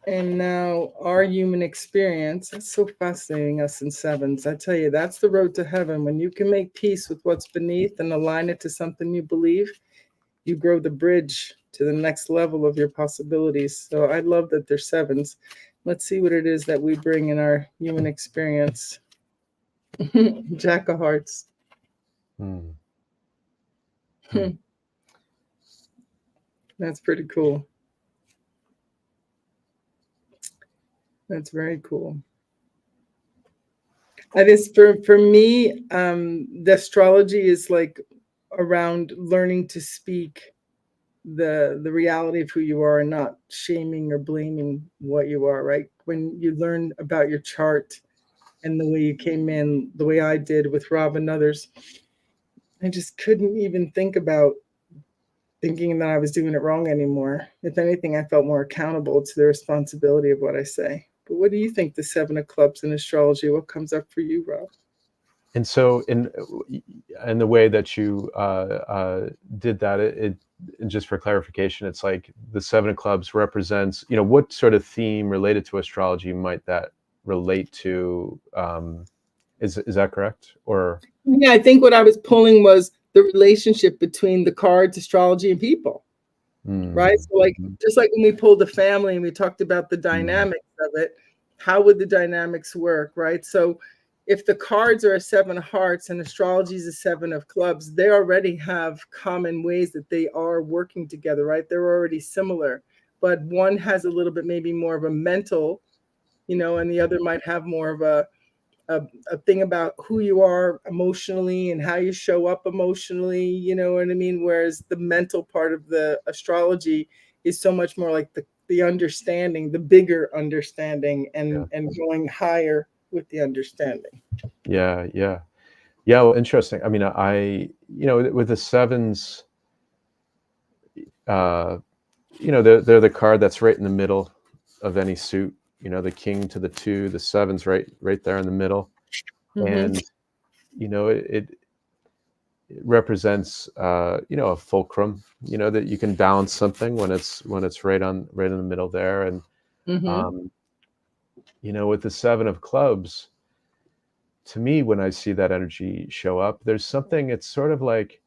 And now our human experience, that's so fascinating, us in 7s. I tell you, that's the road to heaven. When you can make peace with what's beneath and align it to something you believe, you grow the bridge to the next level of your possibilities. So I love that they're 7s. Let's see what it is that we bring in our human experience. Jack of Hearts. That's pretty cool. That's very cool. I guess for me, the astrology is like around learning to speak the reality of who you are and not shaming or blaming what you are, right? When you learn about your chart and the way you came in, the way I did with Rob and others, I just couldn't even think about thinking that I was doing it wrong anymore. If anything, I felt more accountable to the responsibility of what I say. But what do you think, the 7 of clubs in astrology? What comes up for you, Rob? And so in the way that you did that, it just for clarification, it's like the 7 of clubs represents, what sort of theme related to astrology might that relate to? Is that correct? Or yeah, I think what I was pulling was the relationship between the cards, astrology, and people. Right? So like, just like when we pulled the family and we talked about the dynamics of it, how would the dynamics work, right? So if the cards are a 7 of hearts and astrology is a 7 of clubs, they already have common ways that they are working together, right? They're already similar, but one has a little bit maybe more of a mental, and the other might have more of a thing about who you are emotionally and how you show up emotionally, you know what I mean? Whereas the mental part of the astrology is so much more like the understanding, the bigger understanding, and going higher with the understanding. Yeah. Well, interesting. I mean, with the 7s, they're the card that's right in the middle of any suit. The king to the 2, the 7's right there in the middle. And it represents a fulcrum, that you can balance something when it's right in the middle there. And with the 7 of clubs, to me, when I see that energy show up, there's something, it's sort of like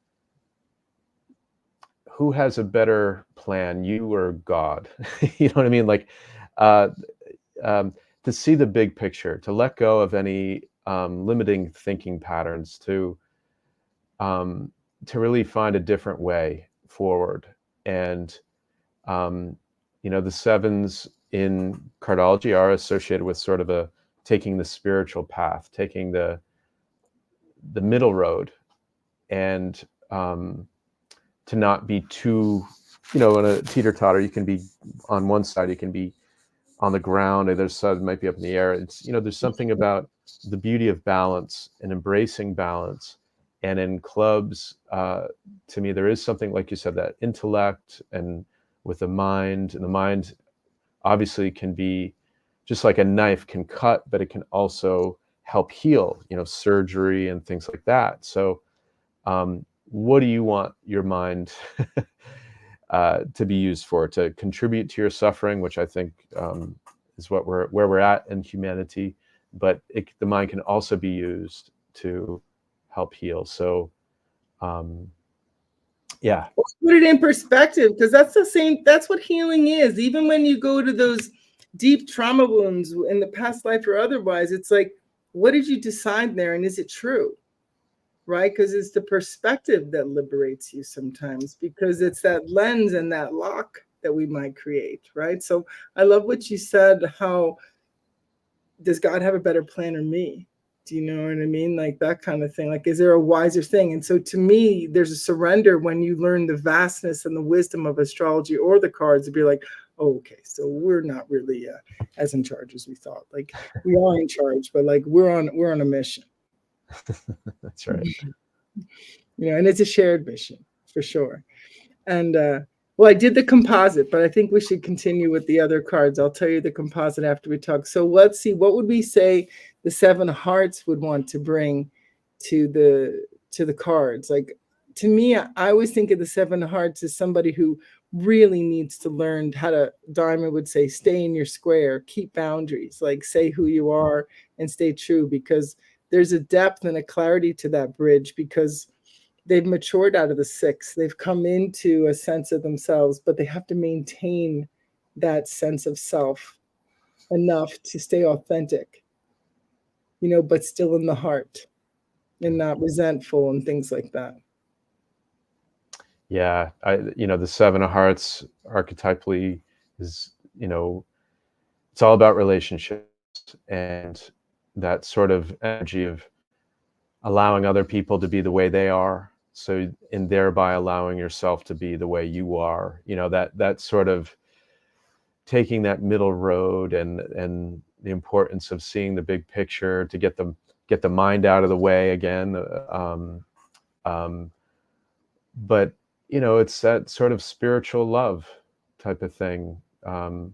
who has a better plan, you or God? You know what I mean? Like, uh, um, to see the big picture, to let go of any limiting thinking patterns, um, to really find a different way forward. And um, the sevens in cardology are associated with sort of a taking the spiritual path, taking the middle road, and to not be too, in a teeter totter. You can be on one side, you can be on the ground, the other side might be up in the air. It's, there's something about the beauty of balance and embracing balance. And in clubs, to me, there is something, like you said, that intellect and with the mind, and the mind obviously can be just like a knife can cut, but it can also help heal, surgery and things like that. So what do you want your mind to be used for? To contribute to your suffering, which I think is where we're at in humanity, but the mind can also be used to help heal. So yeah. Put it in perspective, because that's what healing is. Even when you go to those deep trauma wounds in the past life or otherwise, it's like, what did you decide there, and is it true? Right? Because it's the perspective that liberates you sometimes, because it's that lens and that lock that we might create, right? So I love what you said. How does God have a better plan than me? Do you know what I mean? Like that kind of thing. Like, is there a wiser thing? And so to me, there's a surrender when you learn the vastness and the wisdom of astrology or the cards, to be like, oh, okay, so we're not really as in charge as we thought. Like, we are in charge, but like we're on a mission. That's right. And it's a shared mission for sure. And well, I did the composite, but I think we should continue with the other cards. I'll tell you the composite after we talk. So let's see, what would we say the seven hearts would want to bring to the cards? Like, to me, I always think of the seven hearts as somebody who really needs to learn how to, Diamond would say, stay in your square, keep boundaries, like say who you are and stay true, because there's a depth and a clarity to that bridge, because they've matured out of the six. They've come into a sense of themselves, but they have to maintain that sense of self enough to stay authentic, but still in the heart and not resentful and things like that. Yeah, the seven of hearts archetypally is, it's all about relationships and that sort of energy of allowing other people to be the way they are. So, and thereby allowing yourself to be the way you are, that sort of taking that middle road, and the importance of seeing the big picture to get the mind out of the way again. But it's that sort of spiritual love type of thing. When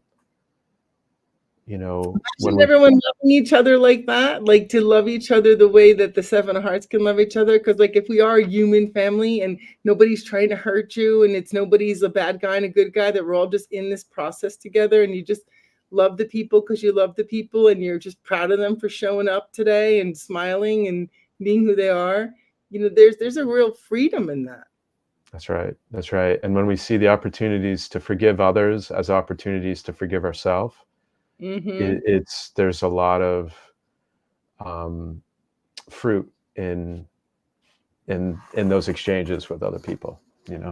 Imagine everyone loving each other like that, like to love each other the way that the seven of hearts can love each other. Because like, if we are a human family and nobody's trying to hurt you, and it's nobody's a bad guy and a good guy, that we're all just in this process together, and you just love the people because you love the people, and you're just proud of them for showing up today and smiling and being who they are. There's a real freedom in that. That's right. That's right. And when we see the opportunities to forgive others as opportunities to forgive ourselves, there's a lot of fruit in those exchanges with other people. Yeah.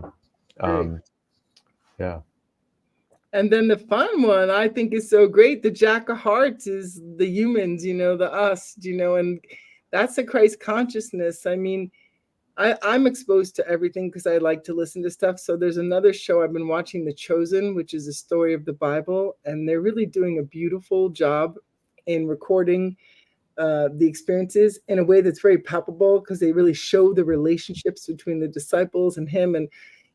And then the fun one I think is so great. The Jack of Hearts is the humans, the us, and that's the Christ consciousness. I mean, I'm exposed to everything because I like to listen to stuff. So there's another show I've been watching, The Chosen, which is a story of the Bible. And they're really doing a beautiful job in recording the experiences in a way that's very palpable, because they really show the relationships between the disciples and him. And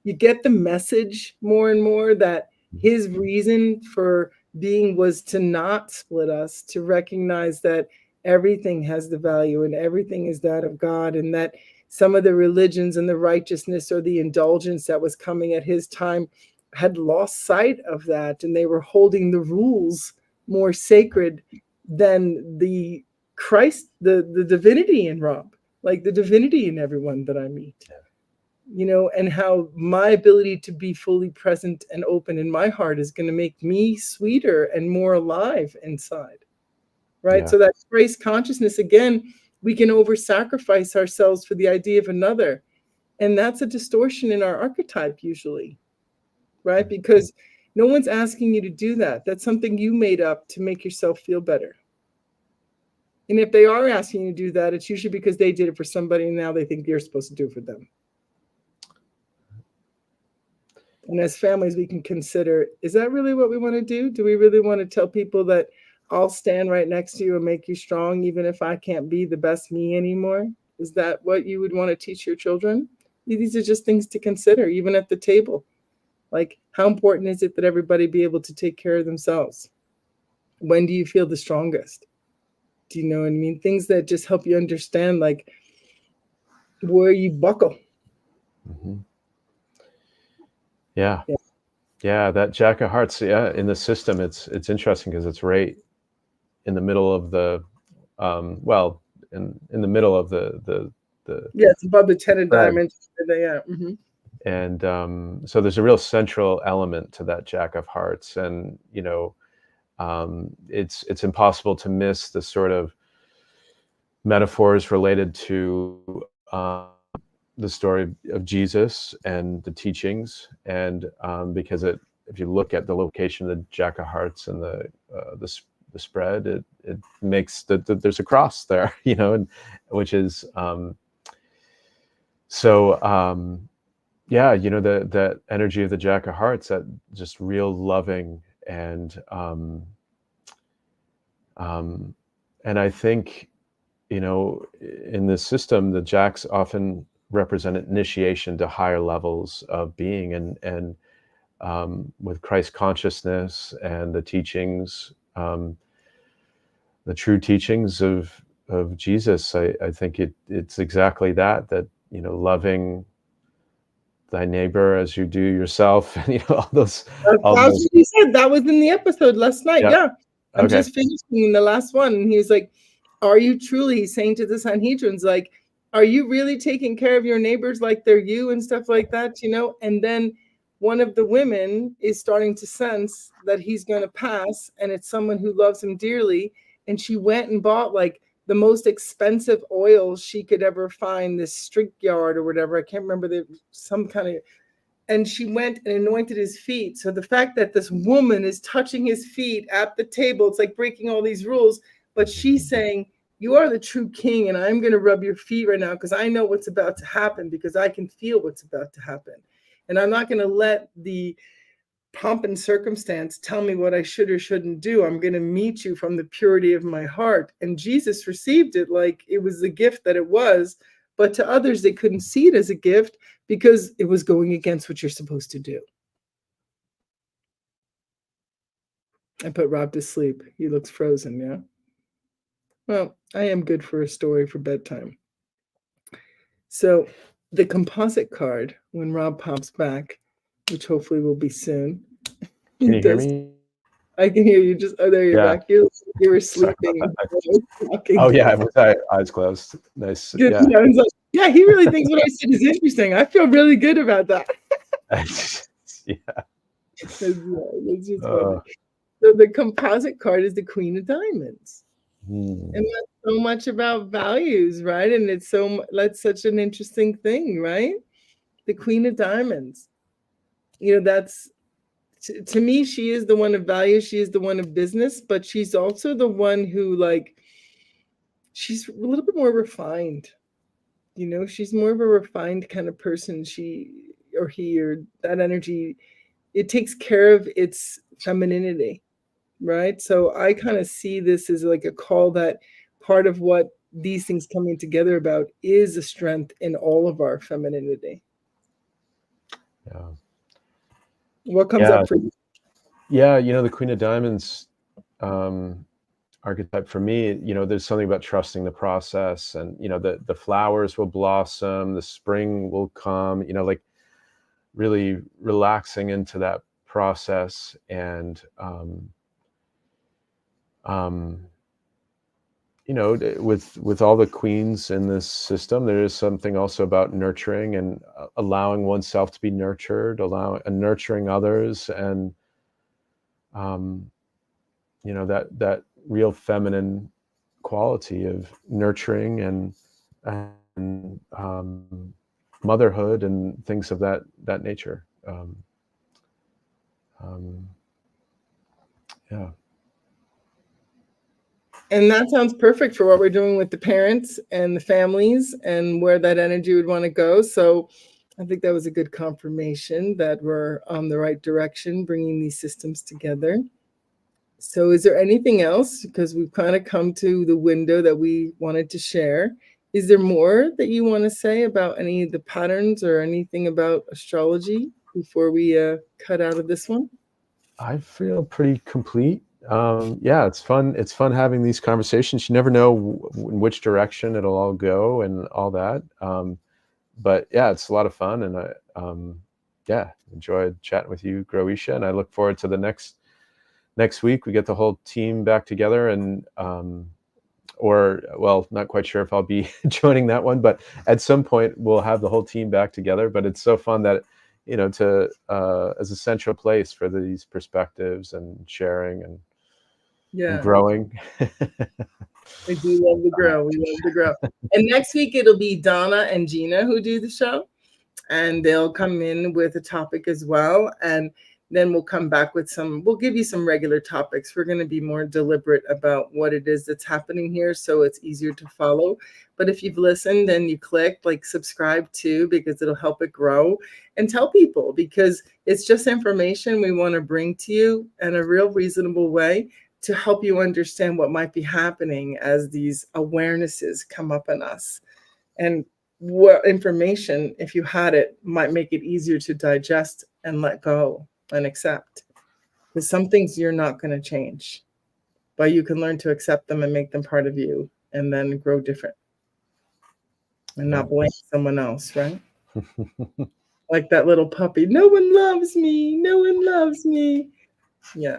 you get the message more and more that his reason for being was to not split us, to recognize that everything has the value and everything is that of God, and that some of the religions and the righteousness or the indulgence that was coming at his time had lost sight of that, and they were holding the rules more sacred than the Christ, the divinity in Rob, like the divinity in everyone that I meet. and how my ability to be fully present and open in my heart is going to make me sweeter and more alive inside. Right. Yeah. So that grace consciousness, again, we can over sacrifice ourselves for the idea of another. And that's a distortion in our archetype usually. Right. Because no one's asking you to do that. That's something you made up to make yourself feel better. And if they are asking you to do that, it's usually because they did it for somebody and now they think you're supposed to do it for them. And as families, we can consider, is that really what we want to do? Do we really want to tell people that I'll stand right next to you and make you strong, even if I can't be the best me anymore? Is that what you would want to teach your children? These are just things to consider, even at the table. Like, how important is it that everybody be able to take care of themselves? When do you feel the strongest? Do you know what I mean? Things that just help you understand, like, where you buckle. Mm-hmm. Yeah. Yeah, that Jack of Hearts, yeah, in the system, it's interesting because it's right in the middle of the, in the middle of the Yeah, it's above the 10 of spread. diamonds. Yeah. Mm-hmm. And so there's a real central element to that Jack of Hearts, and it's impossible to miss the sort of metaphors related to the story of Jesus and the teachings, and because if you look at the location of the Jack of Hearts and the spread, it makes there's a cross there, and which is so. Yeah, that energy of the Jack of Hearts, that just real loving and I think, in this system, the Jacks often represent initiation to higher levels of being, and with Christ consciousness and the teachings, the true teachings of Jesus. I think it's exactly that loving thy neighbor as you do yourself, and all those. That's what he said. That was in the episode last night. Yeah. Yeah. I'm Okay. just finishing the last one. And he's like, are you truly, saying to the Sanhedrins, like, are you really taking care of your neighbors like they're you and stuff like that, And then one of the women is starting to sense that he's going to pass, and it's someone who loves him dearly. And she went and bought like the most expensive oil she could ever find, this street yard or whatever. I can't remember, some kind of, and she went and anointed his feet. So the fact that this woman is touching his feet at the table, it's like breaking all these rules, but she's saying, you are the true king, and I'm going to rub your feet right now because I know what's about to happen, because I can feel what's about to happen. And I'm not going to let the pomp and circumstance tell me what I should or shouldn't do. I'm going to meet you from the purity of my heart. And Jesus received it like it was the gift that it was. But to others, they couldn't see it as a gift because it was going against what you're supposed to do. I put Rob to sleep. He looks frozen, yeah? Well, I am good for a story for bedtime. So the composite card, when Rob pops back, which hopefully will be soon. Can you hear me? I can hear you. There you're back. You were sleeping. Oh yeah, eyes closed. Nice. Good. Yeah. I was like, yeah, he really thinks what I said is interesting. I feel really good about that. Yeah. It's just funny. So the composite card is the Queen of Diamonds. And that's so much about values, right? And that's such an interesting thing, right? The Queen of Diamonds. That's, to me, she is the one of values. She is the one of business, but she's also the one who, like, she's a little bit more refined. She's more of a refined kind of person. She or he or that energy, it takes care of its femininity, right? So I kind of see this as like a call that part of what these things coming together about is a strength in all of our femininity. Yeah. What comes up for you? Yeah, the Queen of Diamonds archetype for me, there's something about trusting the process, and the flowers will blossom, the spring will come, like really relaxing into that process, and with all the queens in this system, there is something also about nurturing and allowing oneself to be nurtured, allowing and nurturing others, and that real feminine quality of nurturing and motherhood and things of that nature. Yeah. And that sounds perfect for what we're doing with the parents and the families and where that energy would want to go. So I think that was a good confirmation that we're on the right direction, bringing these systems together. So is there anything else? Because we've kind of come to the window that we wanted to share. Is there more that you want to say about any of the patterns or anything about astrology before we cut out of this one? I feel pretty complete. Yeah, it's fun. It's fun having these conversations. You never know in which direction it'll all go and all that. But yeah, it's a lot of fun, and I yeah, enjoyed chatting with you, Groweesha, and I look forward to the next week. We get the whole team back together, and or well, not quite sure if I'll be joining that one, but at some point we'll have the whole team back together. But it's so fun that to as a central place for these perspectives and sharing and growing. We do love to grow. We love to grow. And next week it'll be Donna and Gina who do the show, and they'll come in with a topic as well. And then we'll come back with we'll give you some regular topics. We're going to be more deliberate about what it is that's happening here, so it's easier to follow. But if you've listened and you clicked, subscribe too, because it'll help it grow, and tell people, because it's just information we want to bring to you in a real reasonable way to help you understand what might be happening as these awarenesses come up in us. And what information, if you had it, might make it easier to digest and let go and accept. Because some things you're not going to change, but you can learn to accept them and make them part of you, and then grow different and not blame someone else, right? Like that little puppy, no one loves me, no one loves me. Yeah.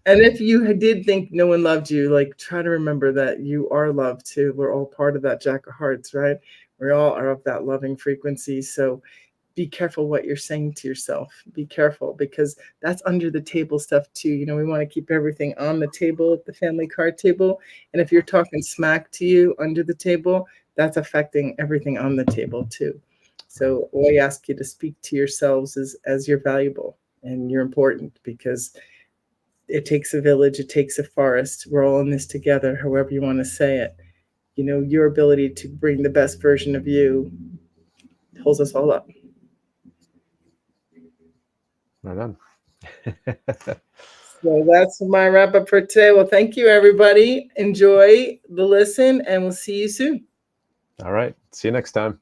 And if you did think no one loved you, try to remember that you are loved too. We're all part of that Jack of Hearts, right? We all are of that loving frequency. So be careful what you're saying to yourself. Be careful, because that's under the table stuff too. We want to keep everything on the table at the family card table. And if you're talking smack to you under the table, that's affecting everything on the table too. So all I ask you to speak to yourselves as you're valuable and you're important, because it takes a village, it takes a forest. We're all in this together, however you want to say it. Your ability to bring the best version of you holds us all up. Right on. So that's my wrap up for today. Well, thank you, everybody. Enjoy the listen, and we'll see you soon. All right. See you next time.